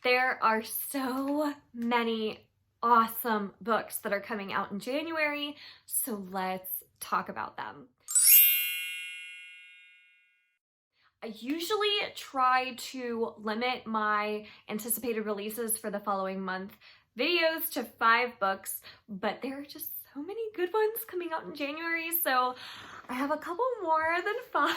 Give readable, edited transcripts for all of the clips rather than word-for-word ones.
There are so many awesome books that are coming out in January, so let's talk about them. I usually try to limit my anticipated releases for the following month videos to 5 books, but there are just so many good ones coming out in January, so I have a couple more than 5,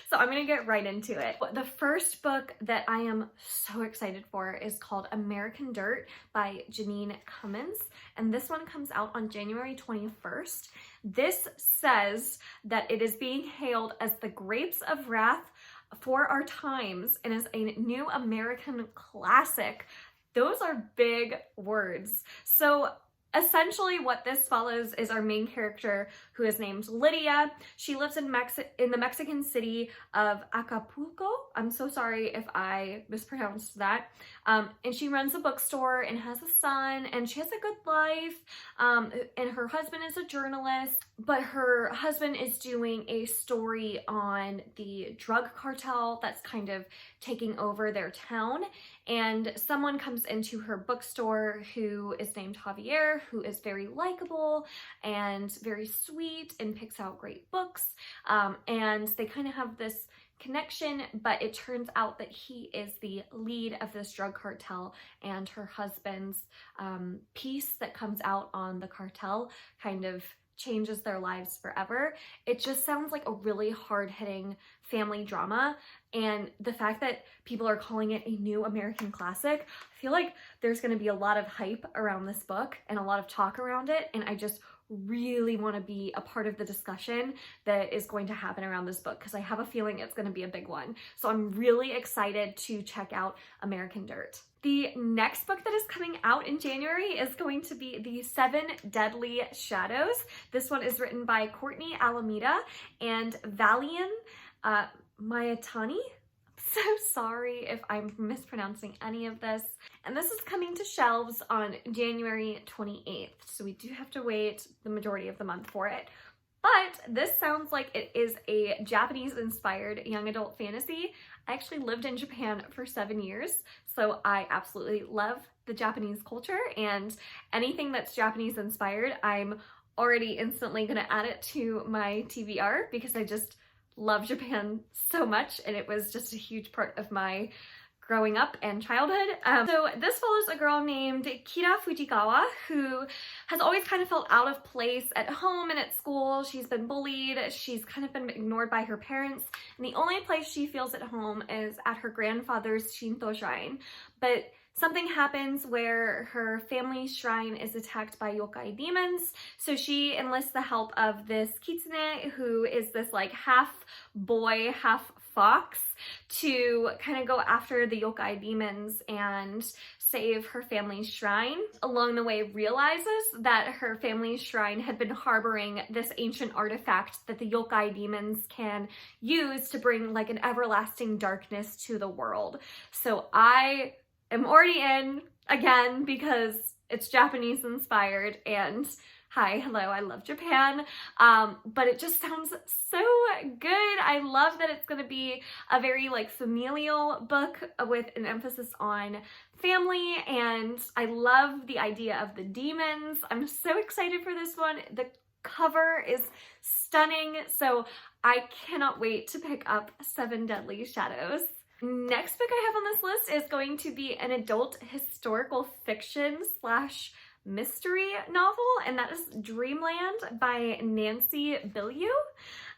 so I'm gonna get right into it. The first book that I am so excited for is called American Dirt by Jeanine Cummins, and this one comes out on January 21st. This says that it is being hailed as the Grapes of Wrath for our times and is a new American classic. Those are big words. So essentially what this follows is our main character, who is named Lydia. She lives in the Mexican city of Acapulco. I'm so sorry if I mispronounced that. And she runs a bookstore and has a son, and she has a good life. And her husband is a journalist, but her husband is doing a story on the drug cartel that's kind of taking over their town. And someone comes into her bookstore who is named Javier, who is very likable and very sweet and picks out great books. And they kind of have this connection, but it turns out that he is the lead of this drug cartel, and her husband's piece that comes out on the cartel kind of changes their lives forever. It just sounds like a really hard-hitting family drama, and the fact that people are calling it a new American classic, I feel like there's going to be a lot of hype around this book and a lot of talk around it, and I just really want to be a part of the discussion that is going to happen around this book, because I have a feeling it's going to be a big one. So I'm really excited to check out American Dirt. The next book that is coming out in January is going to be The 7 Deadly Shadows. This one is written by Courtney, Alameda, and Valynne, Maetani. So sorry if I'm mispronouncing any of this. And this is coming to shelves on January 28th, so we do have to wait the majority of the month for it. But this sounds like it is a Japanese-inspired young adult fantasy. I actually lived in Japan for 7 years, so I absolutely love the Japanese culture, and anything that's Japanese-inspired, I'm already instantly gonna add it to my TBR because I just love Japan so much, and it was just a huge part of my growing up and childhood. So this follows a girl named Kira Fujigawa, who has always kind of felt out of place at home and at school. She's been bullied, she's kind of been ignored by her parents, and the only place she feels at home is at her grandfather's Shinto shrine. But something happens where her family's shrine is attacked by yokai demons, so she enlists the help of this kitsune, who is this like half boy, half fox, to kind of go after the yokai demons and save her family's shrine. Along the way, realizes that her family's shrine had been harboring this ancient artifact that the yokai demons can use to bring like an everlasting darkness to the world. So I am already in again because it's Japanese inspired, and hi, hello, I love Japan, but it just sounds so good. I love that it's going to be a very like familial book with an emphasis on family, and I love the idea of the demons. I'm so excited for this one. The cover is stunning, so I cannot wait to pick up 7 Deadly Shadows. Next book I have on this list is going to be an adult historical fiction / mystery novel, and that is Dreamland by Nancy Bilyeau.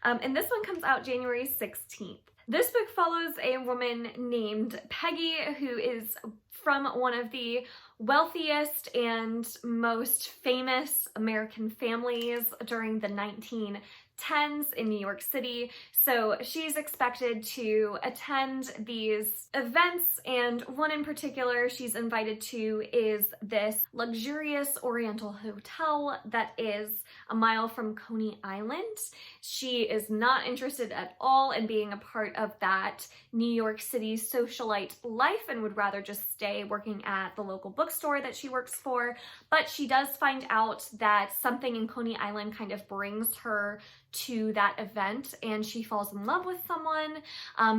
And this one comes out January 16th. This book follows a woman named Peggy, who is from one of the wealthiest and most famous American families during the 1910s in New York City. So she's expected to attend these events, and one in particular she's invited to is this luxurious Oriental hotel that is a mile from Coney Island. She is not interested at all in being a part of that New York City socialite life and would rather just stay working at the local bookstore that she works for, but she does find out that something in Coney Island kind of brings her to that event, and she falls in love with someone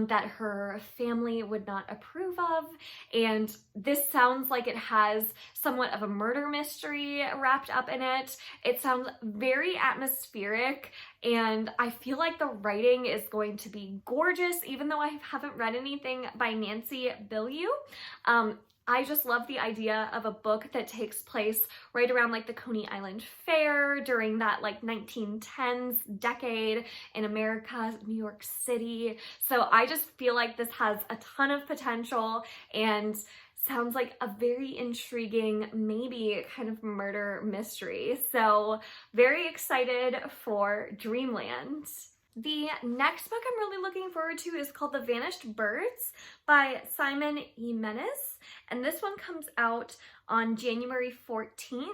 that her family would not approve of. And this sounds like it has somewhat of a murder mystery wrapped up in it. It sounds very atmospheric, and I feel like the writing is going to be gorgeous, even though I haven't read anything by Nancy Bilyeau. I just love the idea of a book that takes place right around like the Coney Island Fair during that like 1910s decade in America, New York City. So I just feel like this has a ton of potential and sounds like a very intriguing, maybe kind of murder mystery. So very excited for Dreamland. The next book I'm really looking forward to is called The Vanished Birds by Simon Jimenez, and this one comes out on January 14th.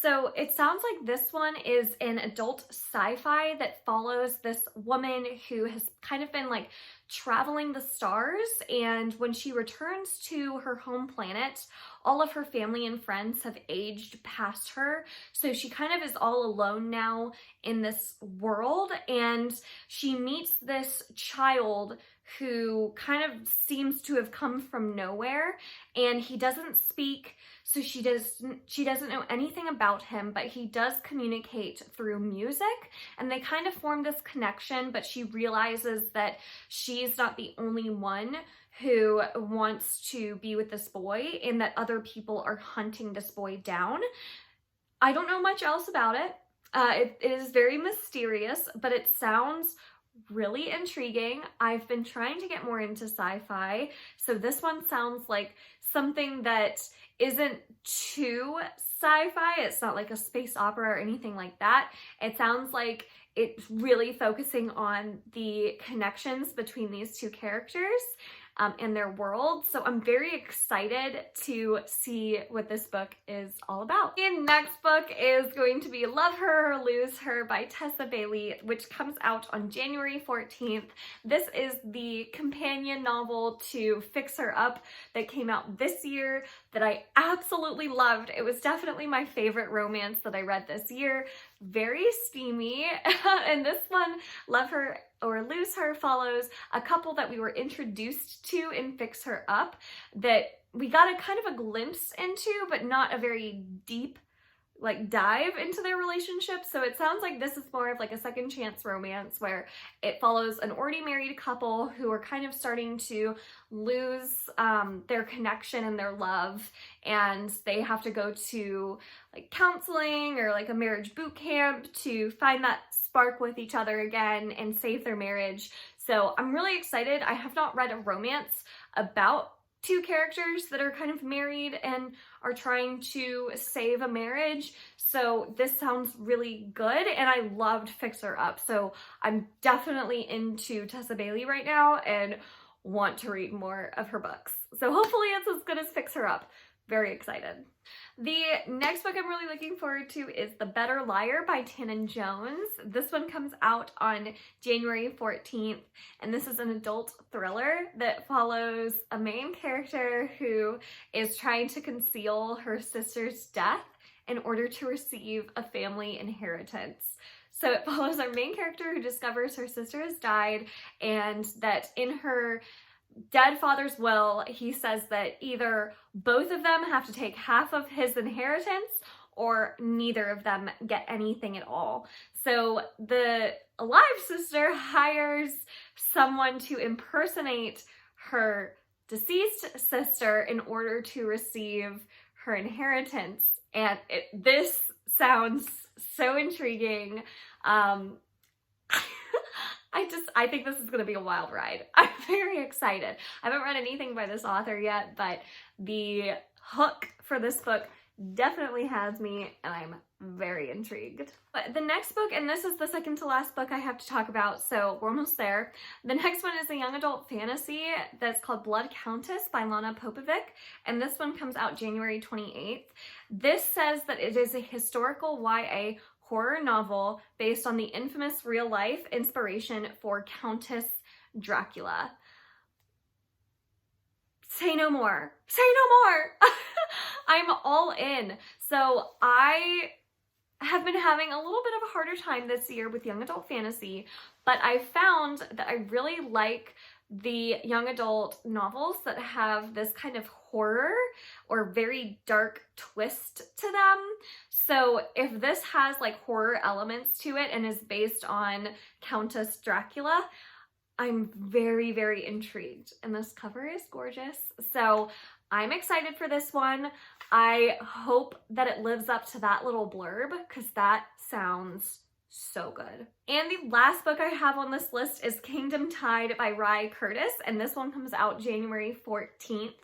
So it sounds like this one is an adult sci-fi that follows this woman who has kind of been like traveling the stars, and when she returns to her home planet, all of her family and friends have aged past her, so she kind of is all alone now in this world, and she meets this child who kind of seems to have come from nowhere, and he doesn't speak, so she doesn't know anything about him, but he does communicate through music, and they kind of form this connection, but she realizes that she's not the only one who wants to be with this boy, and that other people are hunting this boy down. I don't know much else about it. It is very mysterious, but it sounds really intriguing. I've been trying to get more into sci-fi, so this one sounds like something that isn't too sci-fi. It's not like a space opera or anything like that. It sounds like it's really focusing on the connections between these two characters and their world. So I'm very excited to see what this book is all about. The next book is going to be Love Her or Lose Her by Tessa Bailey, which comes out on January 14th. This is the companion novel to Fix Her Up that came out this year that I absolutely loved. It was definitely my favorite romance that I read this year. Very steamy. And this one, Love Her or Lose Her, follows a couple that we were introduced to in Fix Her Up that we got a kind of a glimpse into, but not a very deep like dive into their relationship. So it sounds like this is more of like a second chance romance where it follows an already married couple who are kind of starting to lose their connection and their love, and they have to go to like counseling or like a marriage boot camp to find that spark with each other again and save their marriage. So I'm really excited. I have not read a romance about two characters that are kind of married and are trying to save a marriage. So this sounds really good, and I loved Fix Her Up. So I'm definitely into Tessa Bailey right now and want to read more of her books. So hopefully it's as good as Fix Her Up. Very excited. The next book I'm really looking forward to is The Better Liar by Tanen Jones. This one comes out on January 14th, and this is an adult thriller that follows a main character who is trying to conceal her sister's death in order to receive a family inheritance. So it follows our main character who discovers her sister has died, and that in her dead father's will, he says that either both of them have to take half of his inheritance or neither of them get anything at all. So the alive sister hires someone to impersonate her deceased sister in order to receive her inheritance. And this sounds so intriguing. I think this is going to be a wild ride. I'm very excited. I haven't read anything by this author yet, but the hook for this book definitely has me, and I'm very intrigued. But the next book, and this is the second to last book I have to talk about, so we're almost there. The next one is a young adult fantasy that's called Blood Countess by Lana Popovic, and this one comes out January 28th. This says that it is a historical YA horror novel based on the infamous real-life inspiration for Countess Dracula. Say no more. Say no more! I'm all in. So I have been having a little bit of a harder time this year with young adult fantasy, but I found that I really like the young adult novels that have this kind of horror or very dark twist to them. So if this has like horror elements to it and is based on Countess Dracula, I'm very, very intrigued. And this cover is gorgeous. So I'm excited for this one. I hope that it lives up to that little blurb because that sounds so good. And the last book I have on this list is Kingdomtide by Rye Curtis, and this one comes out January 14th.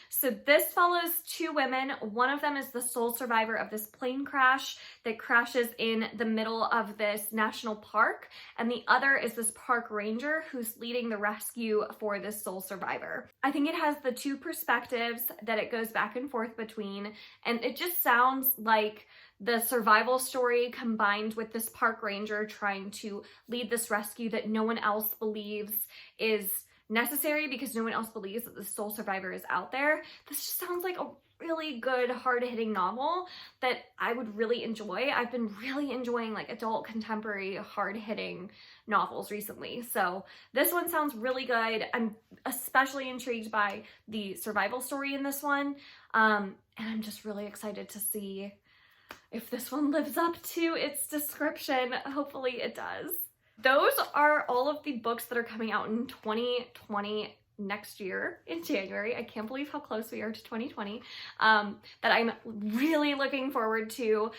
So this follows two women. One of them is the sole survivor of this plane crash that crashes in the middle of this national park, and the other is this park ranger who's leading the rescue for this sole survivor. I think it has the two perspectives that it goes back and forth between, and it just sounds like the survival story combined with this park ranger trying to lead this rescue that no one else believes is necessary because no one else believes that the sole survivor is out there. This just sounds like a really good hard-hitting novel that I would really enjoy. I've been really enjoying like adult contemporary hard-hitting novels recently, so this one sounds really good. I'm especially intrigued by the survival story in this one, and I'm just really excited to see if this one lives up to its description. Hopefully it does. Those are all of the books that are coming out in 2020 next year in January. I can't believe how close we are to 2020, that I'm really looking forward to.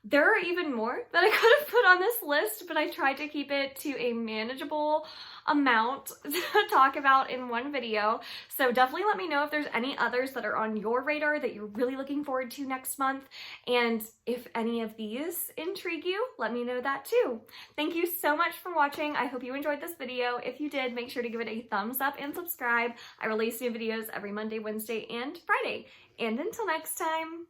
There are even more that I could have put on this list, but I tried to keep it to a manageable amount to talk about in one video. So definitely let me know if there's any others that are on your radar that you're really looking forward to next month. And if any of these intrigue you, let me know that too. Thank you so much for watching. I hope you enjoyed this video. If you did, make sure to give it a thumbs up and subscribe. I release new videos every Monday, Wednesday, and Friday. And until next time.